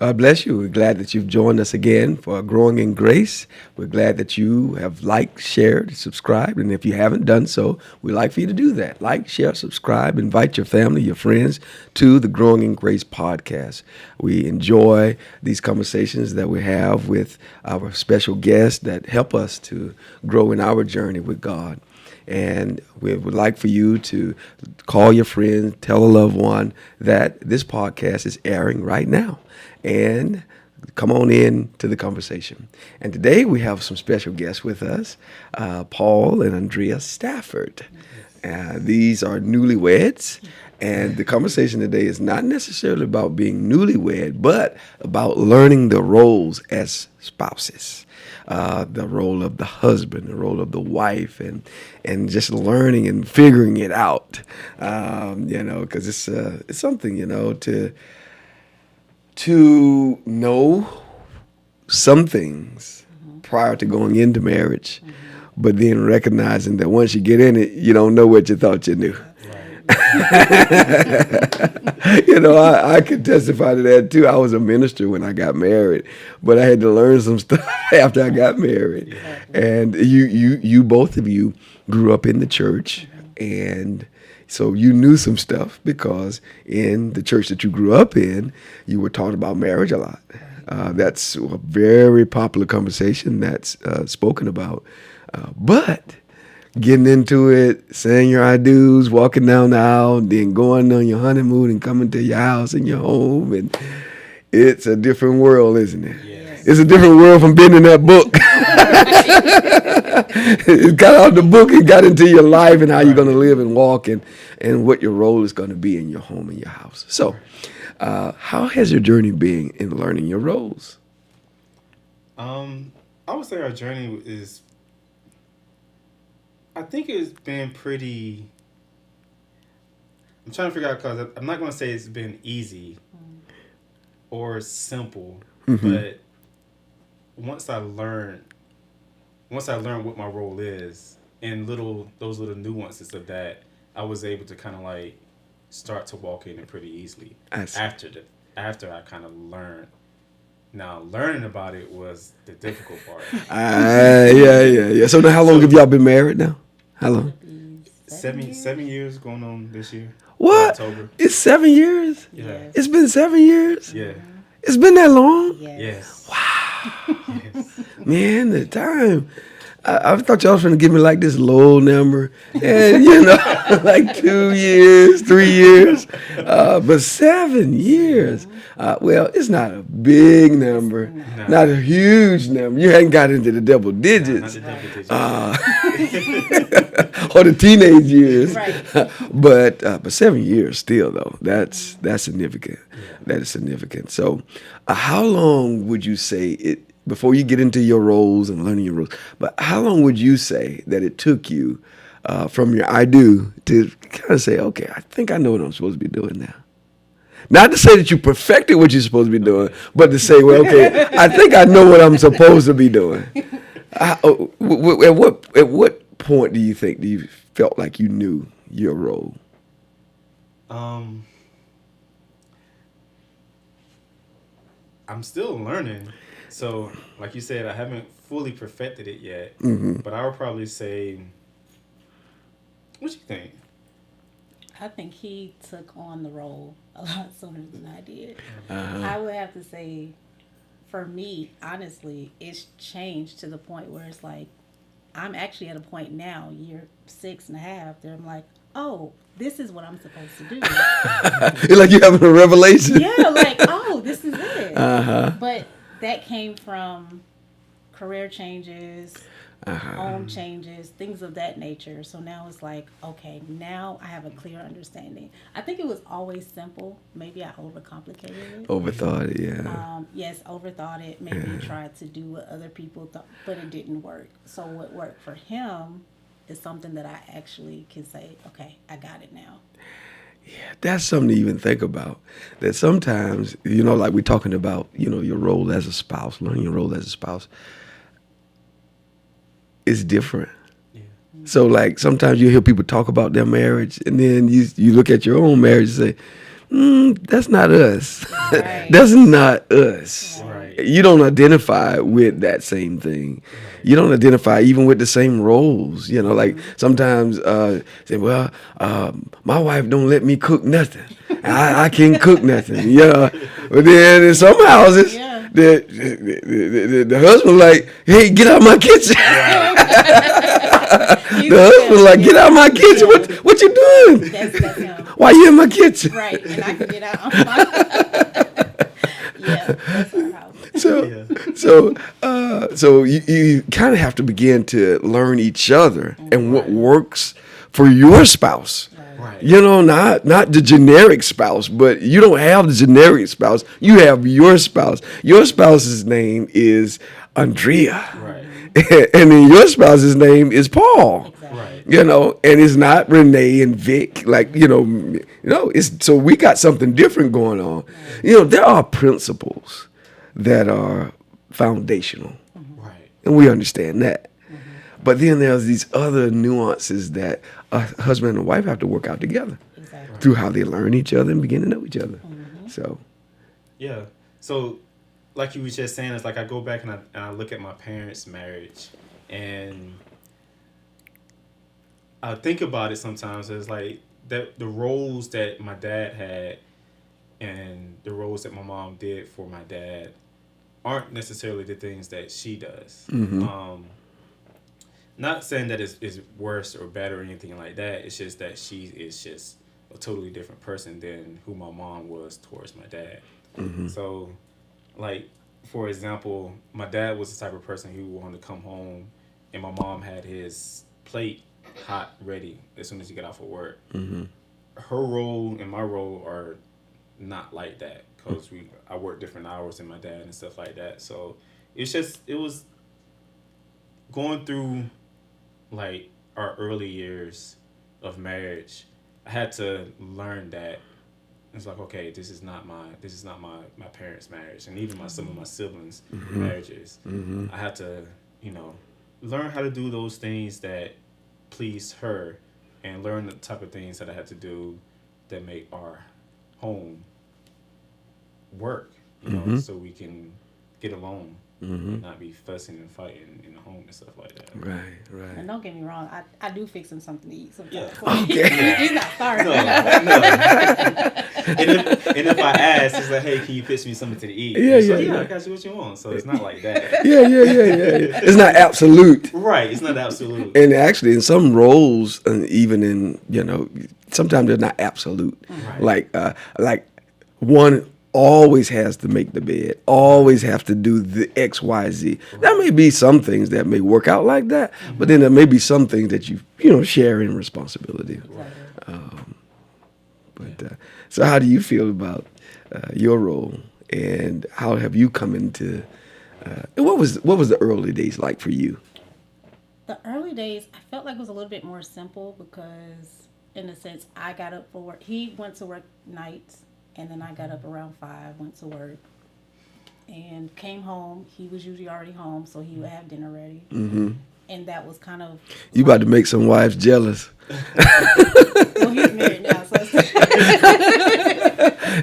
God bless you. We're glad that you've joined us again for Growing in Grace. We're glad that you have liked, shared, subscribed. And if you haven't done so, we'd like for you to do that. Like, share, subscribe, invite your family, your friends to the Growing in Grace podcast. We enjoy these conversations that we have with our special guests that help us to grow in our journey with God. And we would like for you to call your friends, tell a loved one that this podcast is airing right now. And come on in to the conversation. And today we have some special guests with us, Paul and Andrea Stafford. These are newlyweds. And the conversation today is not necessarily about being newlywed, but about learning the roles as spouses. The role of the husband, the role of the wife, and just learning and figuring it out, because it's something, to know some things prior to going into marriage, but then recognizing that once you get in it, you don't know what you thought you knew. I could testify to that too. I was a minister when I got married, but I had to learn some stuff after I got married. And you both of you grew up in the church, and so you knew some stuff because in the church that you grew up in, you were taught about marriage a lot. That's a very popular conversation that's spoken about. But getting into it, saying your I do's, walking down the aisle, then going on your honeymoon and coming to your house and your home, and it's a different world, isn't it? Yes. It's a different world from being in that book. It got out of the book and got into your life and how you're going to live and walk and what your role is going to be in your home and your house. So, how has your journey been in learning your roles? I would say our journey is, I think it's been pretty, I'm trying to figure out, because I'm not going to say it's been easy or simple, but once I learned what my role is and those little nuances of that, I was able to kind of like start to walk in it pretty easily after I kind of learned. Now, learning about it was the difficult part. Yeah. So now, how long have y'all been married now? How long? 7 years going on this year. What? October. It's 7 years? Yeah. It's been 7 years? Yeah. It's been that long? Yes. Wow. Yes. Man, the time. I thought y'all was trying to give me like this low number. And, like 2 years, 3 years. But 7 years. Well, it's not a big number. No. Not a huge number. You hadn't got into the double digits. Not the double digits. Or the teenage years. Right. But 7 years still, though. That's significant. Yeah. That is significant. So how long would you say it, before you get into your roles and learning your roles, but how long would you say that it took you from your I do to kind of say, okay, I think I know what I'm supposed to be doing now? Not to say that you perfected what you're supposed to be doing, but to say, well, okay, I think I know what I'm supposed to be doing. At what point do you felt like you knew your role? I'm still learning. So, like you said, I haven't fully perfected it yet. But I would probably say, what do you think? I think he took on the role a lot sooner than I did. I would have to say, for me, honestly, it's changed to the point where it's like, I'm actually at a point now, year 6.5, that I'm like, oh, this is what I'm supposed to do. It's like you're having a revelation. Yeah, like, oh, this is it. But that came from career changes, home changes, things of that nature. So now it's like, okay, now I have a clear understanding. I think it was always simple. Maybe I overcomplicated it. Overthought it, yeah. Yes, overthought it. Maybe tried to do what other people thought, but it didn't work. So what worked for him is something that I actually can say, okay, I got it now. Yeah, that's something to even think about. That sometimes, like we're talking about, your role as a spouse, learning your role as a spouse, is different. Yeah. So, like, sometimes you hear people talk about their marriage, and then you look at your own marriage and say, That's not us. Right. That's not us. Right. You don't identify with that same thing. You don't identify even with the same roles. You know, like sometimes say, well, my wife don't let me cook nothing. I can't cook nothing. Yeah, but then in some houses, Yeah. the husband like, hey, get out of my kitchen. The husband like, get out of my kitchen. What you doing? That's him. Why you in my kitchen? Right, and I can get out. Yeah, that's our house. So you kind of have to begin to learn each other and what works for your spouse. Right. You know, not the generic spouse, but you don't have the generic spouse. You have your spouse. Your spouse's name is Andrea. Right. And then your spouse's name is Paul. Exactly. Right. You know, and it's not Renee and Vic, like, it's so we got something different going on. You know, there are principles that are foundational, Right. and we understand that. But then there's these other nuances that a husband and wife have to work out together Exactly. through how they learn each other and begin to know each other. So, Yeah. So, like you were just saying, it's like I go back and I look at my parents' marriage, and I think about it sometimes. It's like the roles that my dad had and the roles that my mom did for my dad aren't necessarily the things that she does. Not saying that it's worse or better or anything like that. It's just that she is just a totally different person than who my mom was towards my dad. So, like, for example, my dad was the type of person who wanted to come home and my mom had his plate hot, ready as soon as he got off of work. Her role and my role are not like that because I work different hours than my dad and stuff like that. So it was going through like our early years of marriage. I had to learn that it's like, okay, this is not my parents' marriage, and even some of my siblings' marriages. I had to learn how to do those things that please her, and learn the type of things that I had to do that make our home work, so we can get along and not be fussing and fighting in the home and stuff like that. right. And don't get me wrong, I do fix him something to eat sometimes. Yeah. Okay. He's not sorry. No. And if I ask, it's like, hey, can you fix me something to eat? Yeah, It's yeah, like, yeah. I got you what you want. So it's not like that. Yeah. It's not absolute. Right. It's not absolute. And actually, in some roles, and even in, sometimes they're not absolute. Right. Like one always has to make the bed, always have to do the X, Y, Z. There may be some things that may work out like that, but then there may be some things that you share in responsibility. So how do you feel about your role, and how have you come into? What was the early days like for you? The early days, I felt like it was a little bit more simple because, in a sense, I got up for work. He went to work nights, and then I got up around 5, went to work, and came home. He was usually already home, so he would have dinner ready. And that was kind of... You about to make some wives jealous. Well, he's married now, so...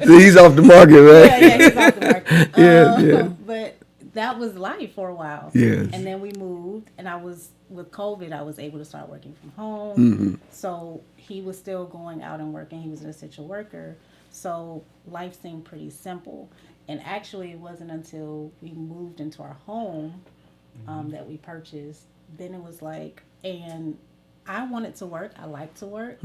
So he's off the market, right? Yeah, he's off the market. Yeah. But that was life for a while. Yes. And then we moved, and with COVID, I was able to start working from home. So he was still going out and working. He was an essential worker. So life seemed pretty simple. And actually, it wasn't until we moved into our home that we purchased. Then it was like, and I wanted to work. I like to work.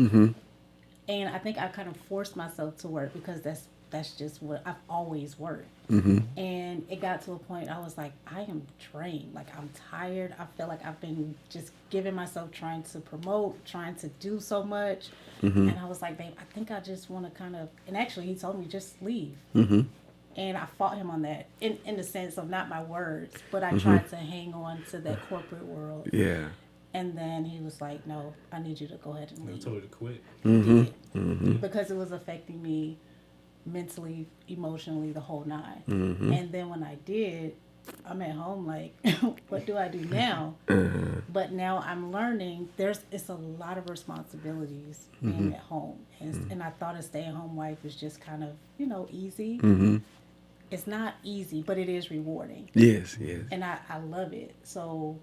And I think I kind of forced myself to work because that's just what I've always worked. And it got to a point I was like, I am drained. Like, I'm tired. I feel like I've been just giving myself trying to promote, trying to do so much. And I was like, babe, I think I just want to kind of, and actually he told me just leave. And I fought him on that in the sense of not my words, but I tried to hang on to that corporate world. Yeah. And then he was like, no, I need you to go ahead and leave. I told her to quit. Because it was affecting me mentally, emotionally, the whole nine. And then when I did, I'm at home like, what do I do now? But now I'm learning it's a lot of responsibilities being at home, and I thought a stay-at-home wife was just kind of easy. It's not easy, but it is rewarding, Yes, yes. and I love it. So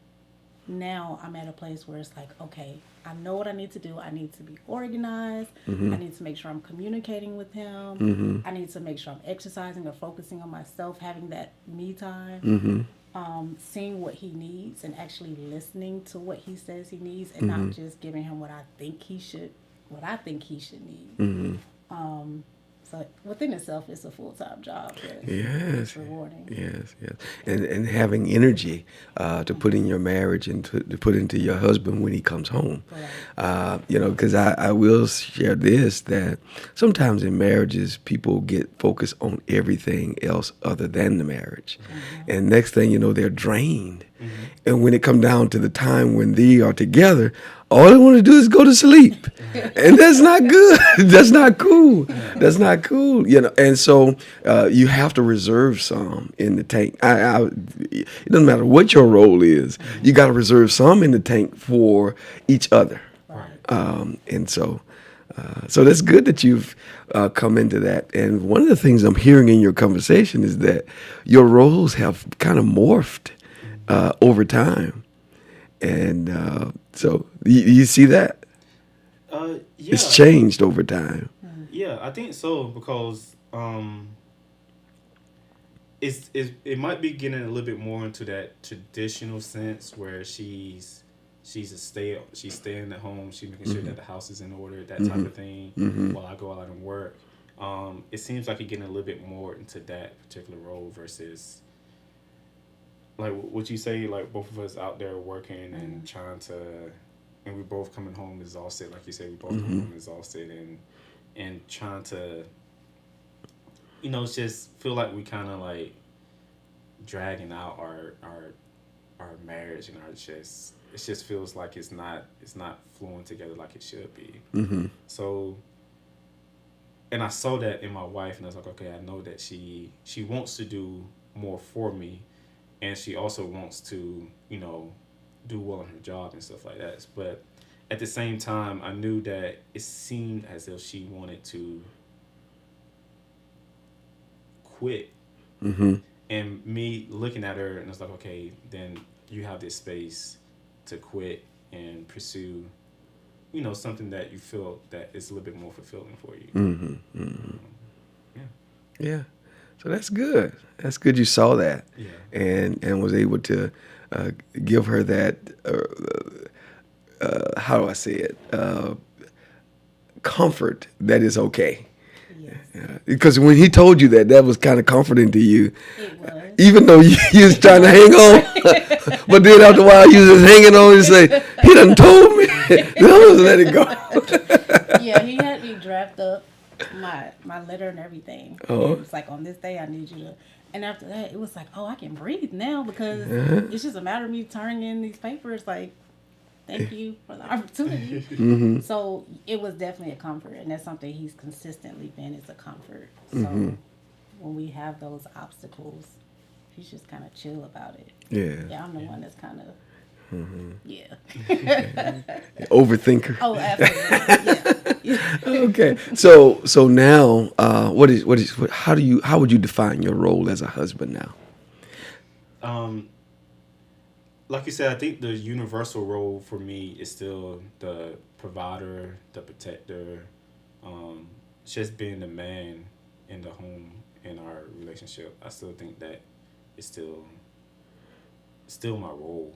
now I'm at a place where it's like, okay, I know what I need to do. I need to be organized. I need to make sure I'm communicating with him. I need to make sure I'm exercising or focusing on myself, having that me time, seeing what he needs and actually listening to what he says he needs, and not just giving him what I think he should need. So within itself, it's a full-time job. But Yes, it's rewarding. yes, yes, and having energy to put in your marriage and to put into your husband when he comes home. Right. Because I will share this, that sometimes in marriages people get focused on everything else other than the marriage, and next thing you know they're drained. And when it comes down to the time when they are together, all they want to do is go to sleep, and that's not good. That's not cool. That's not cool. And so you have to reserve some in the tank. It doesn't matter what your role is. You got to reserve some in the tank for each other. Right. And so that's good that you've come into that. And one of the things I'm hearing in your conversation is that your roles have kind of morphed over time. And so you see that? Yeah, It's changed over time. yeah, I think so because it might be getting a little bit more into that traditional sense where she's she's staying at home, she's making sure that the house is in order, that type of thing, while I go out and work. It seems like you're getting a little bit more into that particular role versus like what you say, like both of us out there working and trying to, and we both coming home exhausted, like you say, we both come home exhausted and trying to, just feel like we kind of like dragging out our marriage and our just it just feels like it's not flowing together like it should be. So, and I saw that in my wife, and I was like, okay, I know that she wants to do more for me, and she also wants to do well in her job and stuff like that. But at the same time, I knew that it seemed as if she wanted to quit. And me looking at her, and it's like, okay, then you have this space to quit and pursue, something that you feel that is a little bit more fulfilling for you. Yeah. Yeah. So that's good. That's good you saw that. Yeah. And was able to give her that, how do I say it, comfort that is okay. Yes. Because when he told you that was kind of comforting to you. It was. Even though you was trying to hang on. But then after a while, you was just hanging on and say, he done told me. No, let it go. Yeah, he had me draft up my letter and everything. Oh. It was like, on this day I need you to. And after that, it was like, oh, I can breathe now because it's just a matter of me turning in these papers. Like, thank you for the opportunity. So it was definitely a comfort, and that's something he's consistently been, is a comfort. So when we have those obstacles, he's just kind of chill about it. Yeah. Yeah, I'm the one that's kind of. Yeah. Overthinker. Oh, absolutely. Yeah. Okay. So now, how would you define your role as a husband now? Like you said, I think the universal role for me is still the provider, the protector, just being the man in the home in our relationship. I still think that is still my role.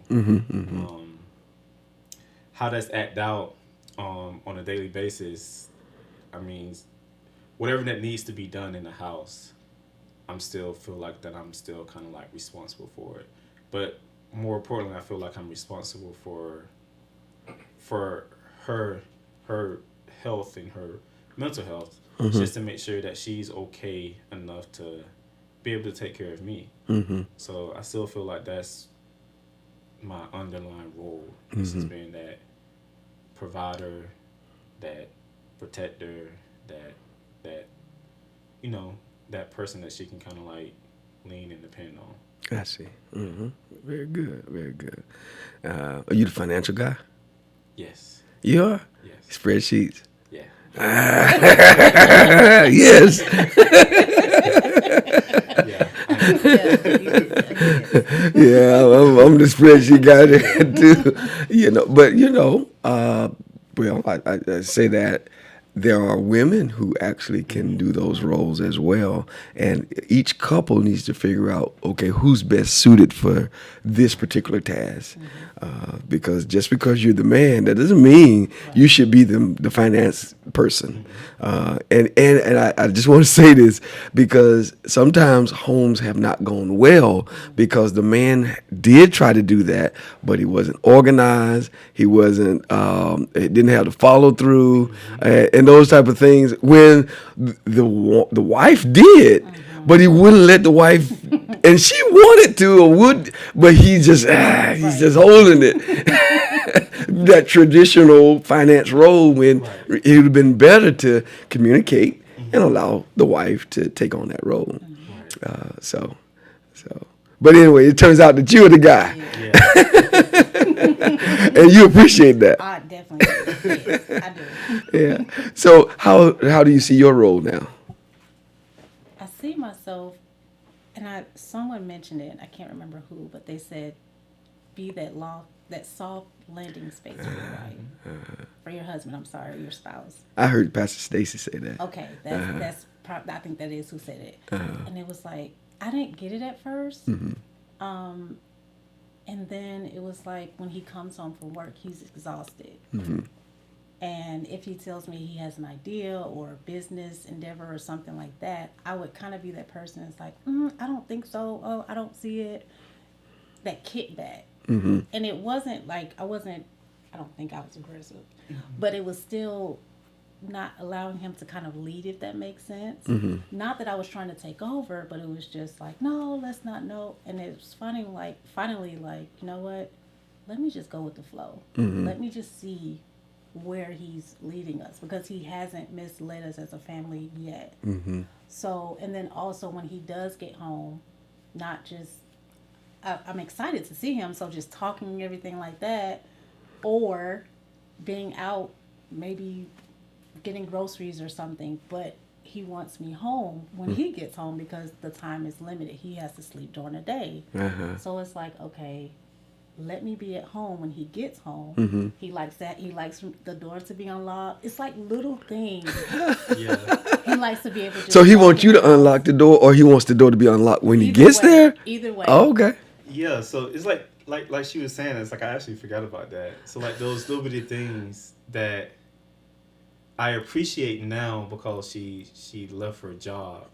How that's act out on a daily basis, I mean, whatever that needs to be done in the house, I'm still feel like that I'm still kind of like responsible for it. But more importantly, I feel like I'm responsible for her health and her mental health, just to make sure that she's okay enough to be able to take care of me. So I still feel like that's my underlying role. This has been that provider, that protector, that that person that she can kind of like lean and depend on. I see. Very good. Very good. Are you the financial guy? Yes. You are? Yes. Spreadsheets? Yeah. Yes. Yeah. Yeah, I'm the spreadsheet guy there too. Well, I say that there are women who actually can do those roles as well, and each couple needs to figure out, okay, who's best suited for this particular task. Because just because you're the man, that doesn't mean you should be the finance person. And I just want to say this because sometimes homes have not gone well because the man did try to do that, but he wasn't organized. He wasn't. He didn't have the follow through, and those type of things. When the wife did, but he wouldn't let the wife, and she wanted to or would, but he's just holding it. That traditional finance role when it would have been better to communicate and allow the wife to take on that role. So, but anyway, it turns out that you're the guy, and you appreciate that. I definitely do. Yes, I do. Yeah. So how do you see your role now? I see myself, and someone mentioned it. I can't remember who, but they said, be that soft landing space for your wife, for your husband. I'm sorry, your spouse. I heard Pastor Stacy say that. Okay, I think that is who said it, and it was like I didn't get it at first, and then it was like when he comes home from work, he's exhausted. And if he tells me he has an idea or a business endeavor or something like that, I would kind of be that person that's like, I don't think so. Oh, I don't see it. That kickback. And it wasn't like I don't think I was aggressive, but it was still not allowing him to kind of lead, if that makes sense. Not that I was trying to take over, but it was just like, no, let's not know. And it was finally, you know what? Let me just go with the flow. Let me just see where he's leading us, because he hasn't misled us as a family yet. So, and then also when he does get home, not just I'm excited to see him, so just talking and everything like that, or being out, maybe getting groceries or something, but he wants me home when he gets home because the time is limited. He has to sleep during the day. So it's like, okay, let me be at home when he gets home. He likes that. He likes the door to be unlocked. It's like little things. He likes to be able to. So he wants you to unlock the door, or he wants the door to be unlocked when he gets there? Either way. Oh, okay. Yeah, so it's like she was saying, it's like I actually forgot about that. So like those little bitty things that I appreciate now because she left her job.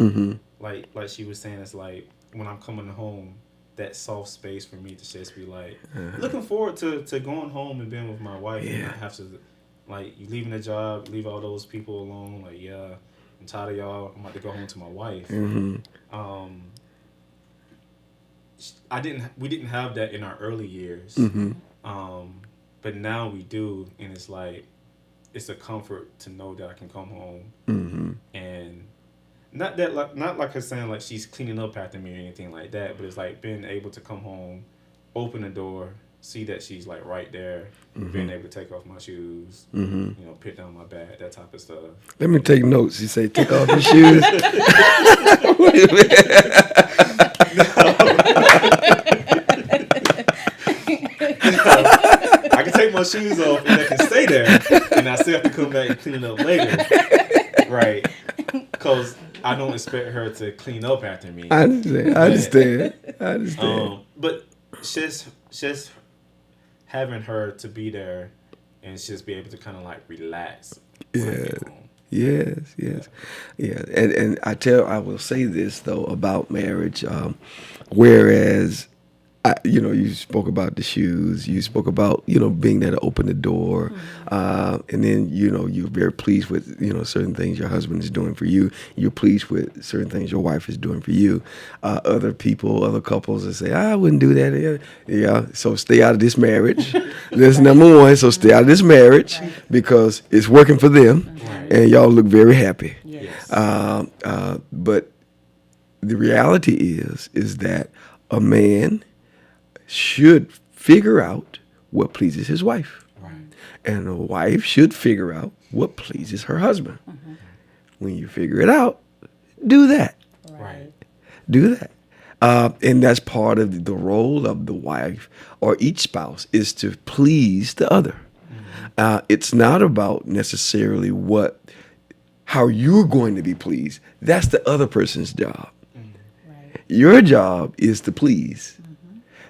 Like she was saying, it's like when I'm coming home, that soft space for me to just be like looking forward to going home and being with my wife and not have to like you leaving the job, leave all those people alone. Like I'm tired of y'all. I'm about to go home to my wife. We didn't have that in our early years, but now we do, and it's like it's a comfort to know that I can come home and not like her saying like she's cleaning up after me or anything like that, but it's like being able to come home, open the door, see that she's like right there, being able to take off my shoes, put down my bag, that type of stuff. Let me take notes. You say take off your shoes. I can take my shoes off and they can stay there, and I still have to come back and clean it up later, right? Because I don't expect her to clean up after me. I understand. But just having her to be there and just be able to kind of like relax. Yes. And I will say this though about marriage, whereas you spoke about the shoes, you spoke about being there to open the door, and then you're very pleased with certain things your husband is doing for you. You're pleased with certain things your wife is doing for you. Other couples that say, I wouldn't do that. Yeah. So stay out of this marriage. That's number one. So stay out of this marriage because it's working for them, and y'all look very happy. Yes. But the reality is that a man should figure out what pleases his wife. Right. And a wife should figure out what pleases her husband. When you figure it out, do that. Right. Do that. And that's part of the role of the wife or each spouse is to please the other. It's not about necessarily how you're going to be pleased. That's the other person's job. Right. Your job is to please.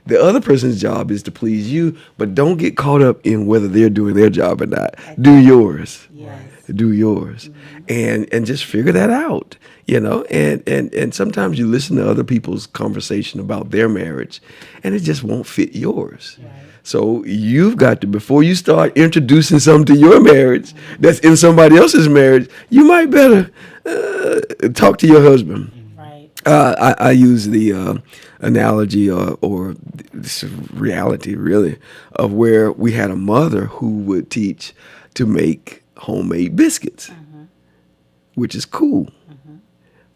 The other person's job is to please you, but don't get caught up in whether they're doing their job or not. Do yours. Yes. Do yours. And just figure that out. And sometimes you listen to other people's conversation about their marriage and it just won't fit yours. Right. So you've got to, before you start introducing something to your marriage that's in somebody else's marriage, you might better talk to your husband. Right. I use the analogy or this reality, really, of where we had a mother who would teach to make homemade biscuits, which is cool.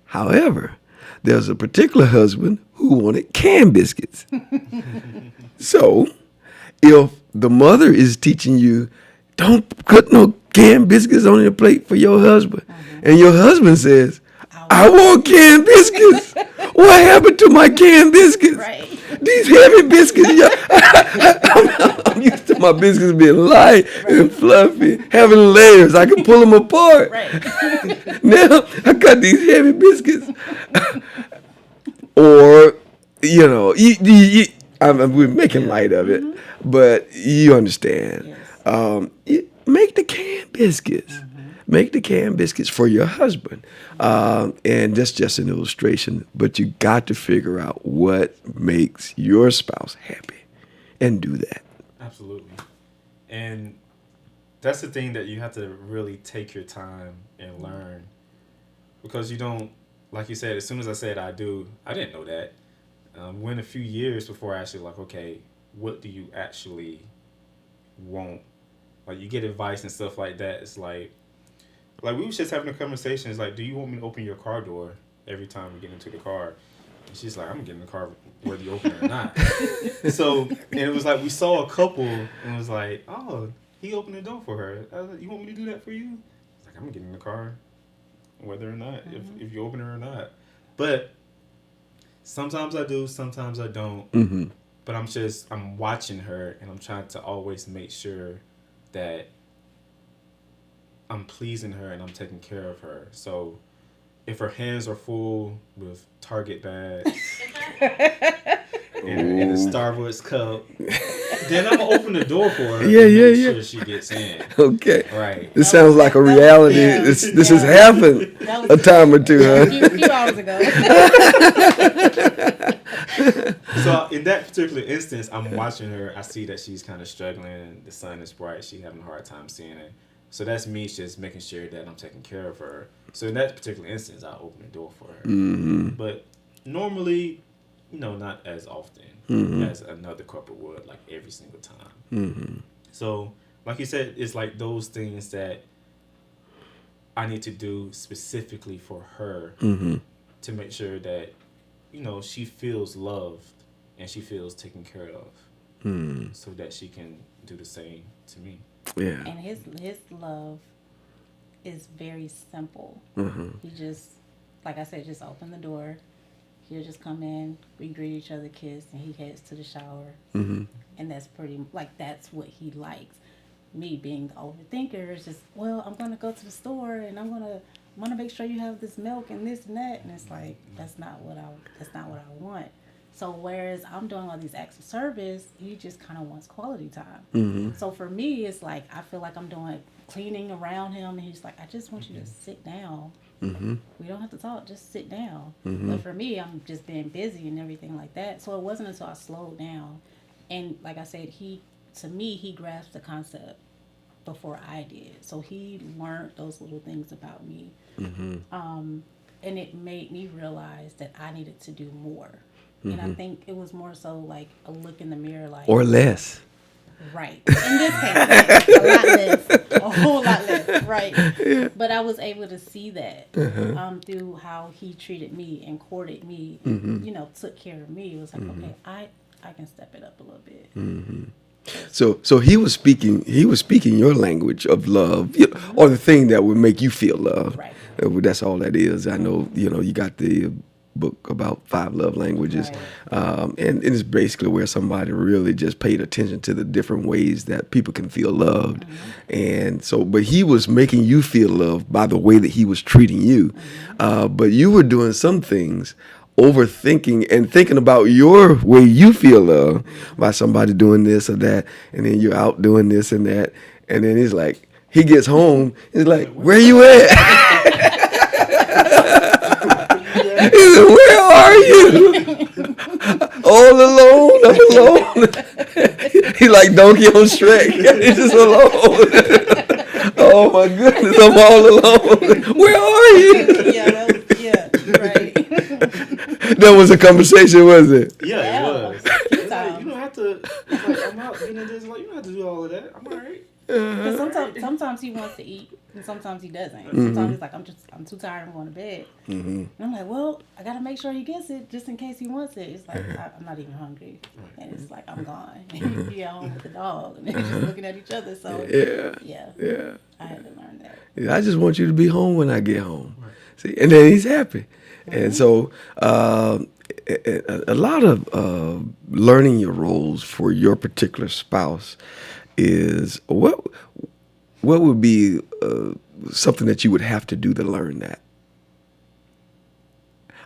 However, there's a particular husband who wanted canned biscuits. So if the mother is teaching you, don't put no canned biscuits on your plate for your husband, and your husband says, I want canned biscuits. What happened to my canned biscuits? Right. These heavy biscuits. I'm used to my biscuits being light and fluffy, having layers. I can pull them apart. Right. Now I got these heavy biscuits. Or, we're making light of it, but you understand. Yes. Make the canned biscuits. Make the canned biscuits for your husband. And that's just an illustration, but you got to figure out what makes your spouse happy and do that. Absolutely. And that's the thing that you have to really take your time and learn. Because you don't, like you said, as soon as I said I do, I didn't know that. Went a few years before I actually okay, what do you actually want? Like you get advice and stuff like that. It's like we was just having a conversation. It's like, do you want me to open your car door every time we get into the car? And she's like, I'm gonna get in the car whether you open it or not. So, and it was like we saw a couple and it was like, oh, he opened the door for her. I was like, you want me to do that for you? It's like, I'm gonna get in the car whether or not, if you open it or not. But sometimes I do, sometimes I don't. But I'm watching her and I'm trying to always make sure that I'm pleasing her and I'm taking care of her. So if her hands are full with Target bags and a Starbucks cup, then I'm gonna open the door for her. Make sure she gets in. Okay. Right. This sounds like a reality. This has happened a time or two, huh? A few hours ago. So in that particular instance, I'm watching her. I see that she's kind of struggling. The sun is bright. She's having a hard time seeing it. So that's me just making sure that I'm taking care of her. So in that particular instance, I open the door for her. But normally, not as often as another couple would, like every single time. So, like you said, it's like those things that I need to do specifically for her to make sure that, she feels loved and she feels taken care of so that she can do the same to me. Yeah. And his love is very simple. He just, like I said, just open the door. He'll just come in, we greet each other, kiss, and he heads to the shower. And that's that's what he likes. Me being the overthinker is just, well, I'm going to go to the store and I'm going to make sure you have this milk and this and that. And it's like, that's not what I want. So whereas I'm doing all these acts of service, he just kind of wants quality time. So for me, it's like I feel like I'm doing cleaning around him, and he's like, I just want you to sit down. We don't have to talk, just sit down. But for me, I'm just being busy and everything like that. So it wasn't until I slowed down, and like I said, he grasped the concept before I did. So he learned those little things about me, and it made me realize that I needed to do more. And I think it was more so like a look in the mirror, like, or less. Right. In this case, yes, a lot less, a whole lot less. Right. Yeah. But I was able to see that through how he treated me and courted me, and, took care of me. It was like, okay, I can step it up a little bit. So he was speaking your language of love, or the thing that would make you feel love. Right. That's all that is. I know, you got the book about 5 love languages, right. And it's basically where somebody really just paid attention to the different ways that people can feel loved. And so, but he was making you feel loved by the way that he was treating you. But you were doing some things, overthinking and thinking about your way you feel loved by somebody doing this or that, and then you're out doing this and that, and then he's like, he gets home, he's like, where you at? He said, where are you? All alone, I'm alone. He's like Donkey on Shrek. He's just alone. Oh my goodness, I'm all alone. Where are you? Right. That was a conversation, was it? Yeah, it was. Like, you don't have to. Like, I'm out getting this. Like, you don't have to do all of that. I'm all right. Because sometimes he wants to eat, and sometimes he doesn't. Sometimes he's like, I'm too tired, I'm going to bed. And I'm like, well, I got to make sure he gets it just in case he wants it. It's like, I'm not even hungry. And it's like, I'm gone. And you're at home with the dog, and they're just looking at each other. So, yeah. I had to learn that. Yeah, I just want you to be home when I get home. See, and then he's happy. And so a lot of learning your roles for your particular spouse is what would be something that you would have to do to learn that?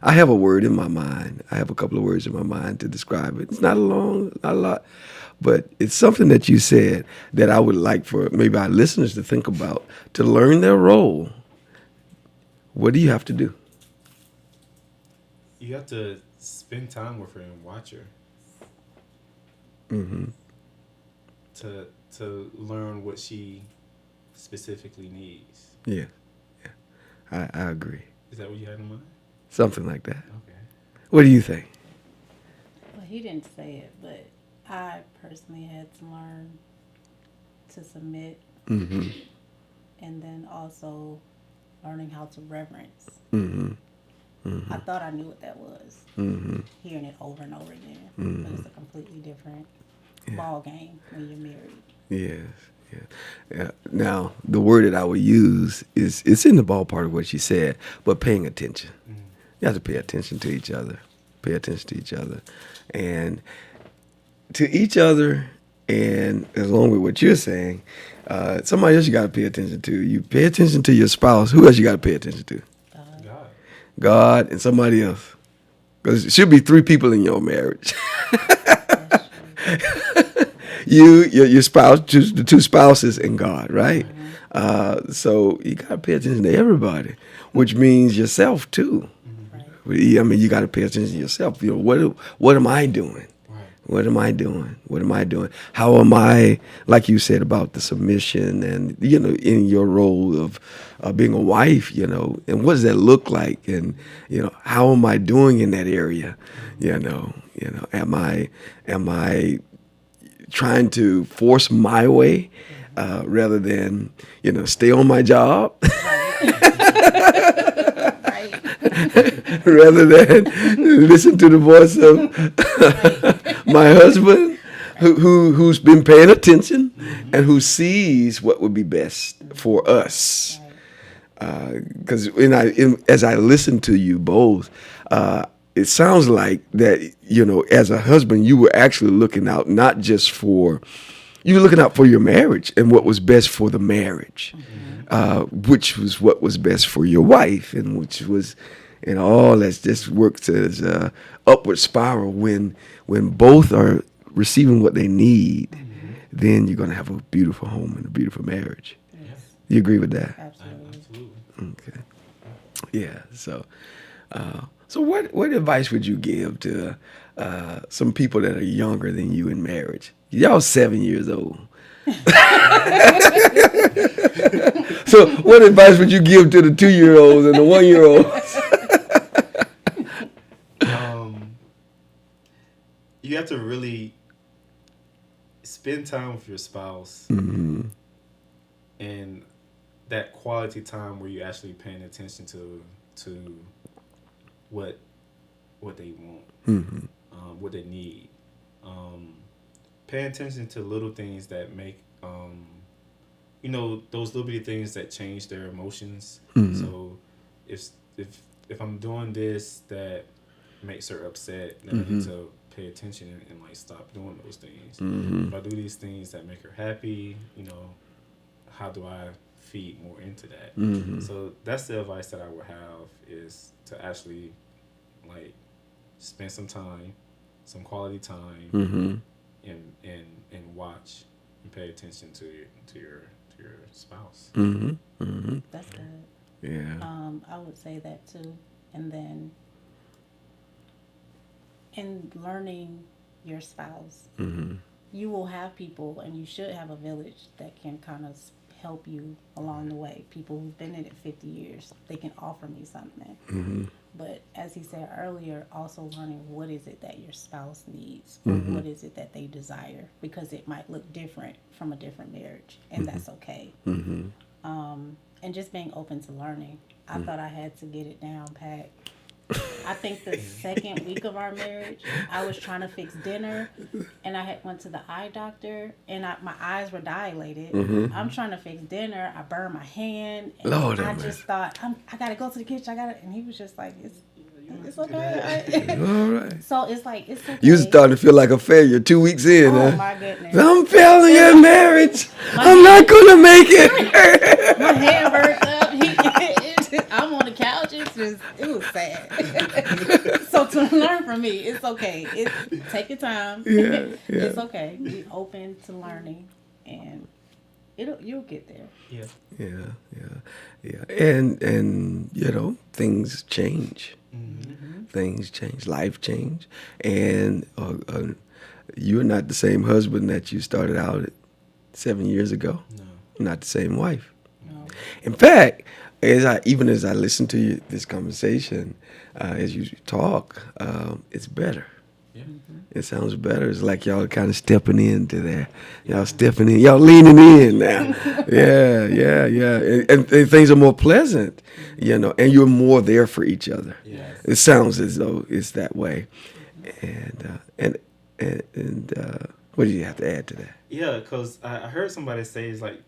I have a word in my mind. I have a couple of words in my mind to describe it. It's not a lot, but it's something that you said that I would like for maybe our listeners to think about to learn their role. What do you have to do? You have to spend time with her and watch her. To learn what she specifically needs. Yeah. I agree. Is that what you had in mind? Something like that. Okay. What do you think? Well, he didn't say it, but I personally had to learn to submit. And then also learning how to reverence. I thought I knew what that was. Hearing it over and over again. But it's a completely different ball game when you're married. Yes. Yeah. Now, the word that I would use is, it's in the ballpark of what you said, but paying attention. You have to pay attention to each other. Pay attention to each other. And to each other, and along with what you're saying, somebody else you got to pay attention to. You pay attention to your spouse. Who else you got to pay attention to? God and somebody else. Because it should be 3 people in your marriage. Your spouse, the 2 spouses, and God, right? So you got to pay attention to everybody, which means yourself too. I mean, you got to pay attention to yourself. What am I doing? What am I doing? What am I doing? How am I, like you said about the submission and, in your role of being a wife, and what does that look like? And, how am I doing in that area? Am I trying to force my way rather than, stay on my job? Rather than listen to the voice of my husband, who's been paying attention and who sees what would be best for us. Because as I listen to you both, it sounds like that, as a husband, you were actually looking out not just you were looking out for your marriage and what was best for the marriage, which was what was best for your wife, and which was, all that just works as a upward spiral. When both are receiving what they need, then you're going to have a beautiful home and a beautiful marriage. Yes. You agree with that? Absolutely. Okay. Yeah. So what advice would you give to some people that are younger than you in marriage? Y'all 7 years old. So what advice would you give to the 2-year-olds and the 1-year-olds? You have to really spend time with your spouse, Mm-hmm. and that quality time where you're actually paying attention to what they want, Mm-hmm. what they need. Pay attention to little things that make those little bitty things that change their emotions. Mm-hmm. So if if I'm doing this that makes her upset, then I Mm-hmm. need to pay attention and like stop doing those things. Mm-hmm. If I do these things that make her happy, how do I feed more into that? Mm-hmm. So that's the advice that I would have, is to actually like spend some quality time, Mm-hmm. and watch and pay attention to your spouse. Mm-hmm. Mm-hmm. That's good. Yeah. I would say that too. And then in learning your spouse, Mm-hmm. you will have people, and you should have a village that can kind of help you along the way. People who've been in it 50 years, they can offer me something. Mm-hmm. But as he said earlier, also learning what is it that your spouse needs, or Mm-hmm. what is it that they desire, because it might look different from a different marriage, and that's okay. Mm-hmm. And just being open to learning. I thought I had to get it down pat. I think the second week of our marriage, I was trying to fix dinner, and I had went to the eye doctor, and my eyes were dilated. Mm-hmm. I'm trying to fix dinner. I burned my hand, and Lord I have just mercy. thought, I gotta go to the kitchen. And he was just like, it's okay. All right. So it's like, it's okay. You starting to feel like a failure 2 weeks in, Oh huh? my goodness. I'm failing at marriage. I'm not gonna make it. My hand burnt up. I'm on the couch. It was sad. So to learn from me, it's okay. Take your time. Yeah, yeah. It's okay. Be open to learning, and you'll get there. Yeah. Yeah. And things change. Mm-hmm. Things change. Life change. And you're not the same husband that you started out at 7 years ago. No. Not the same wife. No. In fact, as I listen to this conversation, as you talk, it's better. Yeah. It sounds better. It's like y'all kind of stepping into there. Y'all stepping in. Y'all leaning in now. Yeah. And things are more pleasant, and you're more there for each other. Yes. It sounds as though it's that way. And what do you have to add to that? Yeah, because I heard somebody say, it's like,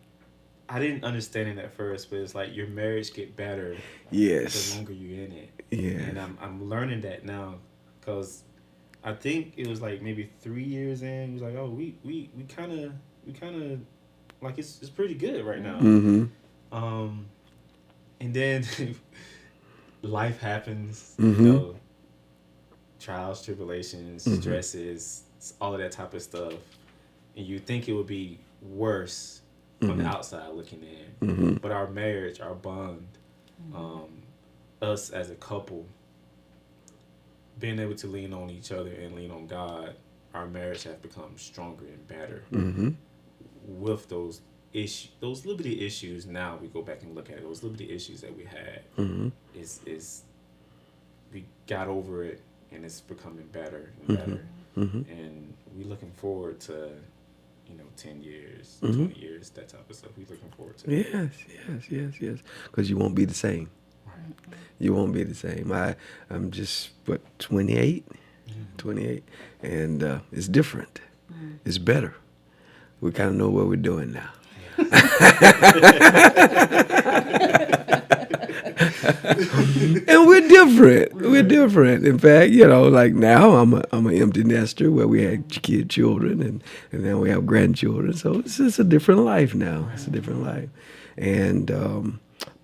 I didn't understand it at first, but it's like your marriage get better Yes. the longer you're in it. Yeah. And I'm learning that now, because I think it was like maybe 3 years in. He was like, oh, we kind of like it's pretty good right now. Mm-hmm. And then life happens, Mm-hmm. trials, tribulations, Mm-hmm. stresses, all of that type of stuff, and you think it would be worse from the outside looking in. Mm-hmm. But our marriage, our bond, us as a couple, being able to lean on each other and lean on God, our marriage has become stronger and better. Mm-hmm. With those little bitty issues, now we go back and look at it. Those little bitty issues that we had, Mm-hmm. is we got over it, and it's becoming better and better. Mm-hmm. And we looking forward to 10 years, Mm-hmm. 20 years, that type of stuff. We looking forward to it. Yes. Because you won't be the same. You won't be the same. I'm just 28, 28, and it's different. It's better. We kind of know what we're doing now. And we're different. We're different. In fact, like now I'm an empty nester where we had children, and now we have grandchildren. So it's just a different life now. It's a different life, and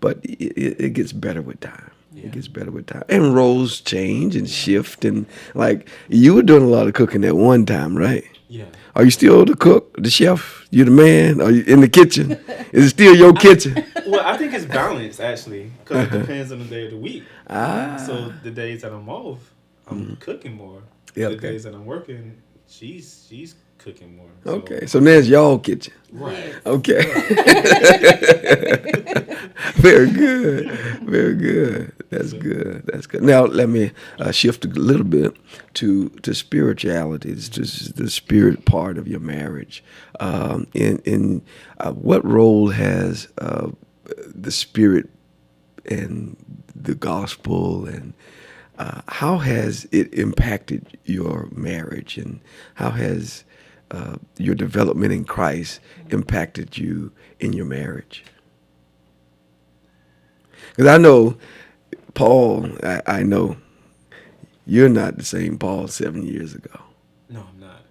but it gets better with time. It gets better with time, and roles change and shift. And like you were doing a lot of cooking at one time, right? Yeah. Are you still the cook, the chef? You the man? Are you in the kitchen? Is it still your kitchen? Well, I think it's balanced, actually, because it depends on the day of the week. So the days that I'm off, I'm cooking more. Yeah, The okay. days that I'm working, she's cooking more. Okay, so now it's y'all kitchen. Right. Okay. Very good. Very good. That's good. That's good. Now let me shift a little bit to spirituality. It's just the spirit part of your marriage. In what role has the spirit and the gospel, and how has it impacted your marriage, and how has your development in Christ impacted you in your marriage? Because I know Paul, I know you're not the same Paul 7 years ago. No, I'm not.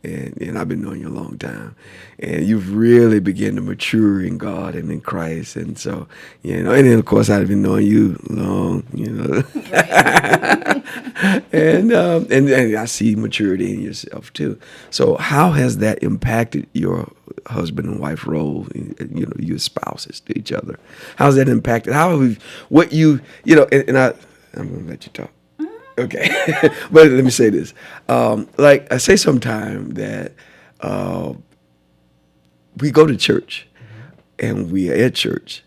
And I've been knowing you a long time, and you've really begun to mature in God and in Christ, and so and then of course I've been knowing you long, Right. and I see maturity in yourself too. So how has that impacted your husband and wife role? Your spouses to each other. How's that impacted? How have I'm gonna let you talk. Okay, but let me say this. Like I say sometime that we go to church and we are at church,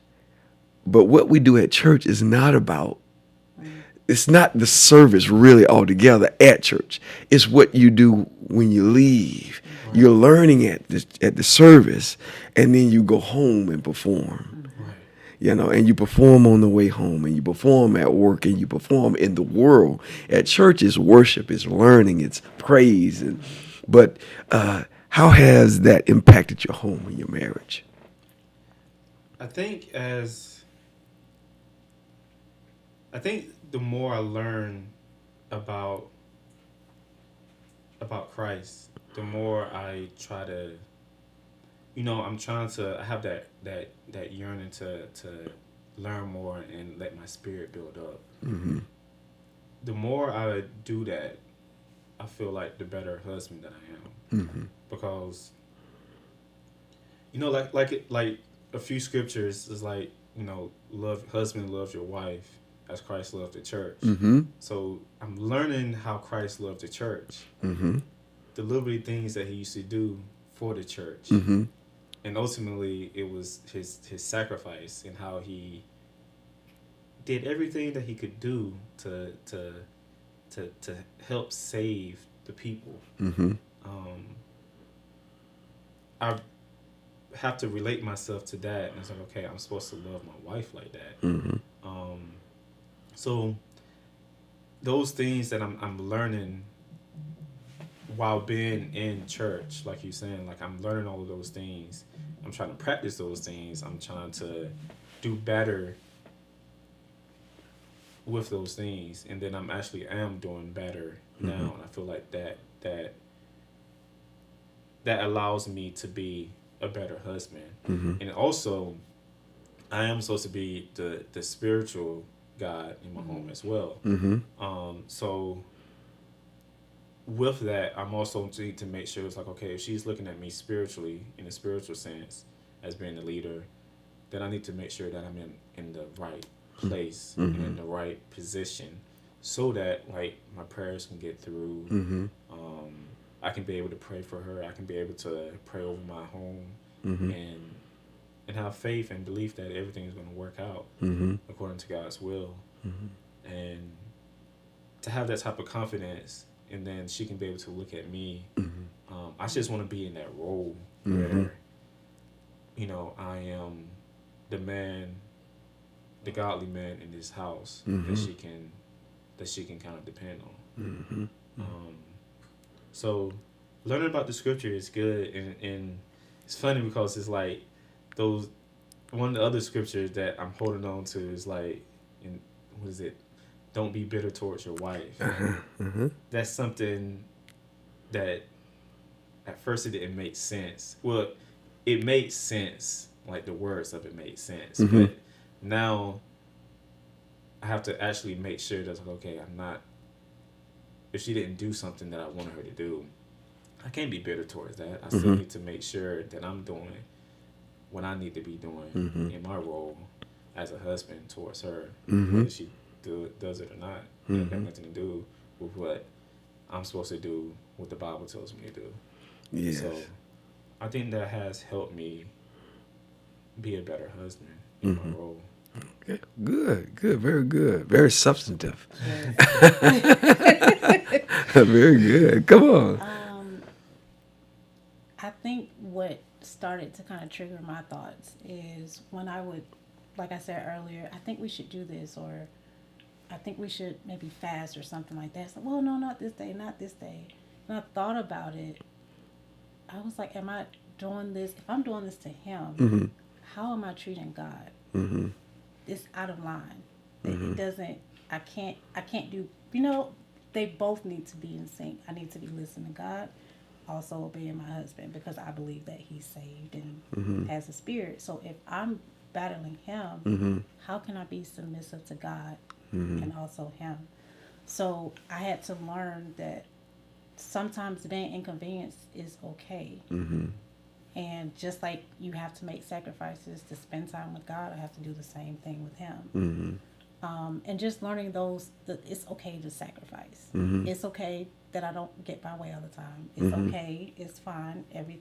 but what we do at church is not about, it's not the service really altogether at church. It's what you do when you leave. Right. You're learning at the service, and then you go home and perform. Right. And you perform on the way home, and you perform at work, and you perform in the world. At church, it's worship, it's learning, it's praise. But how has that impacted your home and your marriage? I think the more I learn about Christ, the more I try to, I'm trying to, I have that yearning to learn more and let my spirit build up. Mm-hmm. The more I do that, I feel like the better husband that I am. Mm-hmm. Because, like a few scriptures is like, love, husband loves your wife as Christ loved the church. Mm-hmm. So I'm learning how Christ loved the church. Mm-hmm. The little things that he used to do for the church. Mm-hmm. And ultimately it was his sacrifice and how he did everything that he could do to help save the people. Mm-hmm. I have to relate myself to that, and it's like, okay, I'm supposed to love my wife like that. Mm-hmm. So those things that I'm learning while being in church, like you're saying, like I'm learning all of those things. I'm trying to practice those things. I'm trying to do better with those things, and then I am doing better now, and I feel like that allows me to be a better husband. Mm-hmm. And also I am supposed to be the spiritual God in my home as well. Mm-hmm. So with that, I'm also need to make sure it's like, okay, if she's looking at me spiritually, in a spiritual sense, as being the leader, then I need to make sure that I'm in the right place, and in the right position, so that like my prayers can get through. Mm-hmm. I can be able to pray for her. I can be able to pray over my home, and have faith and belief that everything is going to work out according to God's will, and to have that type of confidence. And then she can be able to look at me. I just want to be in that role where, I am the man, the godly man in this house that she can kind of depend on. So learning about the scripture is good, and it's funny because it's like one of the other scriptures that I'm holding on to is like, what is it? Don't be bitter towards your wife. That's something that at first it didn't make sense. Well, it made sense, like the words of it made sense. But now I have to actually make sure that, okay, if she didn't do something that I wanted her to do, I can't be bitter towards that. I still need to make sure that I'm doing what I need to be doing in my role as a husband towards her, whether she does it or not. It has nothing to do with what I'm supposed to do, what the Bible tells me to do. Yes. So I think that has helped me be a better husband in my role. Okay. Good, good, very good, very substantive. Very good. Come on. I think what started to kind of trigger my thoughts is when I would, like I said earlier, I think we should do this, or I think we should maybe fast or something like that. It's like, well, no, not this day, not this day. And I thought about it. I was like, am I doing this? If I'm doing this to him, how am I treating God? It's out of line. It doesn't. I can't do. They both need to be in sync. I need to be listening to God, also obeying my husband, because I believe that he's saved and has a spirit. So if I'm battling him, how can I be submissive to God and also him? So I had to learn that sometimes being inconvenienced is okay. And just like you have to make sacrifices to spend time with God, I have to do the same thing with him. And just learning that it's okay to sacrifice. It's okay that I don't get my way all the time. It's okay. It's fine. And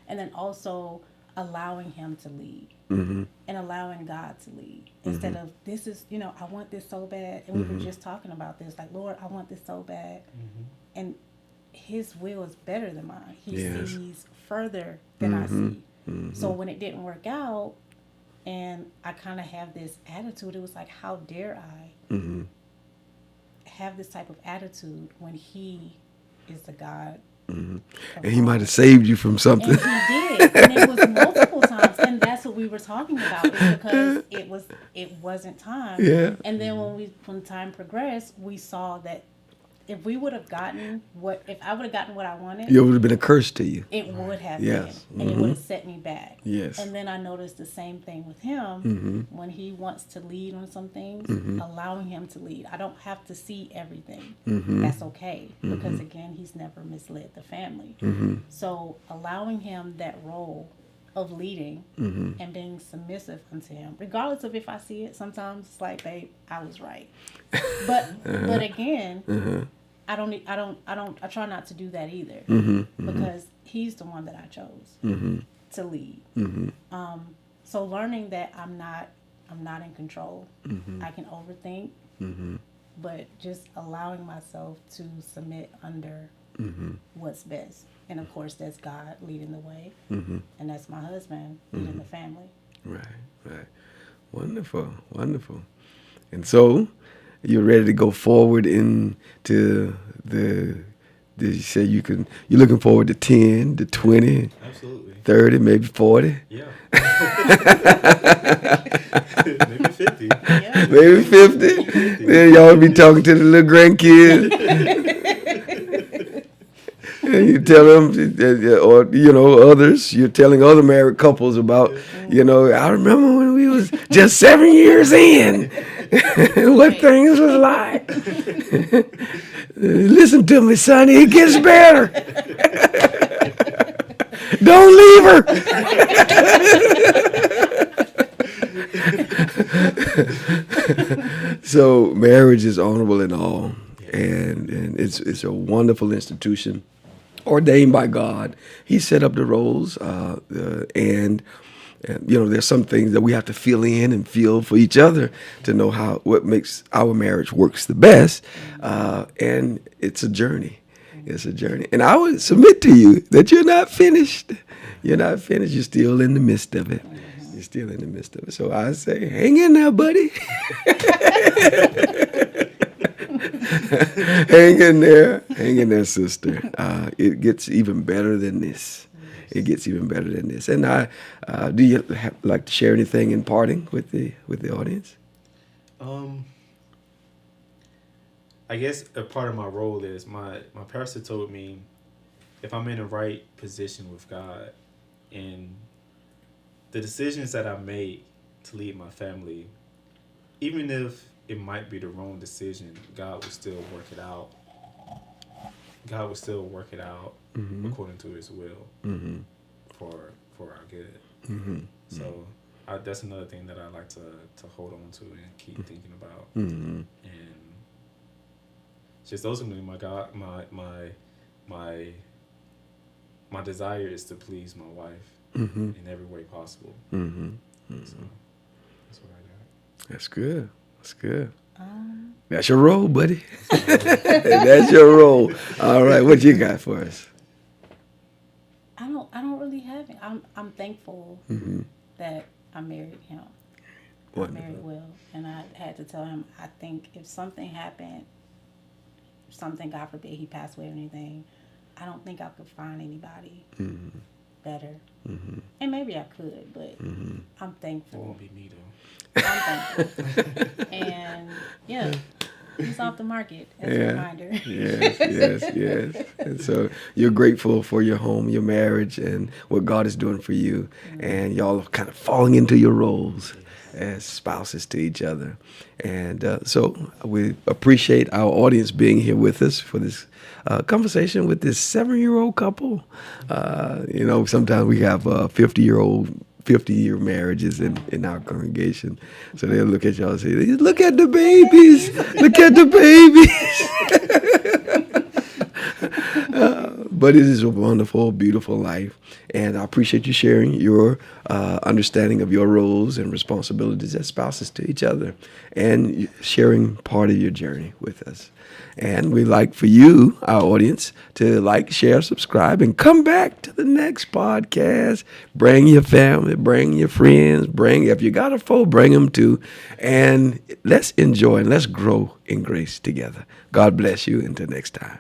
then also allowing him to lead and allowing God to lead instead of this is, I want this so bad. And we were just talking about this, like, Lord, I want this so bad. And his will is better than mine. He sees further than I see. So when it didn't work out, and I kind of have this attitude, it was like, how dare I have this type of attitude when he is the God. And he might have saved you from something. And he did. And it was multiple times. And that's what we were talking about, is because it wasn't time. Yeah. And then when time progressed, we saw that if I would have gotten what I wanted, It would have been a curse to you. it would have Yes. been. And it would have set me back. Yes. And then I noticed the same thing with him when he wants to lead on some things, allowing him to lead. I don't have to see everything. That's okay, because again, he's never misled the family. So allowing him that role of leading and being submissive unto him, regardless of if I see it. Sometimes it's like, babe, I was right. But again, I try not to do that either, because he's the one that I chose to lead. So learning that I'm not in control. I can overthink, but just allowing myself to submit under what's best. And of course, that's God leading the way, and that's my husband leading the family. Right. Wonderful. And so, you're ready to go forward into you say you're looking forward to 10, to 20, Absolutely. 30, maybe 40. Yeah. Maybe 50. Yeah. Maybe 50. Then y'all be talking to the little grandkids. And you tell them, or others. You're telling other married couples about, I remember when we was just 7 years in, what things was like. Listen to me, sonny, it gets better. Don't leave her. So marriage is honorable in all, and it's a wonderful institution ordained by God. He set up the roles, and there's some things that we have to fill in and feel for each other to know what makes our marriage works the best, and it's a journey. It's a journey, and I would submit to you that you're not finished. You're not finished. You're still in the midst of it. You're still in the midst of it. So I say, hang in there, buddy. Hang in there, sister. It gets even better than this. It gets even better than this. And do you like to share anything in parting with the audience? I guess a part of my role is my pastor told me, if I'm in the right position with God and the decisions that I make to lead my family, even if it might be the wrong decision, God will still work it out. God will still work it out according to His will for our good. So that's another thing that I like to hold on to and keep thinking about. And just ultimately, my desire is to please my wife in every way possible. So that's what I got. That's good. That's good. Um, That's your role, buddy. That's your role. All right, what you got for us? I don't really have it. I'm thankful Mm-hmm. that I married him. I Wonderful. married Will, and I had to tell him. I think if something happened, something God forbid he passed away or anything, I don't think I could find anybody Mm-hmm. better. Mm-hmm. And maybe I could, but Mm-hmm. I'm It thankful. won't be me though. I'm thankful. And yeah, he's off the market as a Yeah. reminder. Yes, yes, yes. And so you're grateful for your home, your marriage, and what God is doing for you. And y'all are kind of falling into your roles as spouses to each other. And so we appreciate our audience being here with us for this conversation with this 7-year-old couple. Sometimes we have 50-year marriages in our congregation. So they'll look at y'all and say, look at the babies. Look at the babies. But it is a wonderful, beautiful life. And I appreciate you sharing your understanding of your roles and responsibilities as spouses to each other and sharing part of your journey with us. And we'd like for you, our audience, to like, share, subscribe, and come back to the next podcast. Bring your family, bring your friends, if you got a foe, bring them too. And let's enjoy and let's grow in grace together. God bless you. Until next time.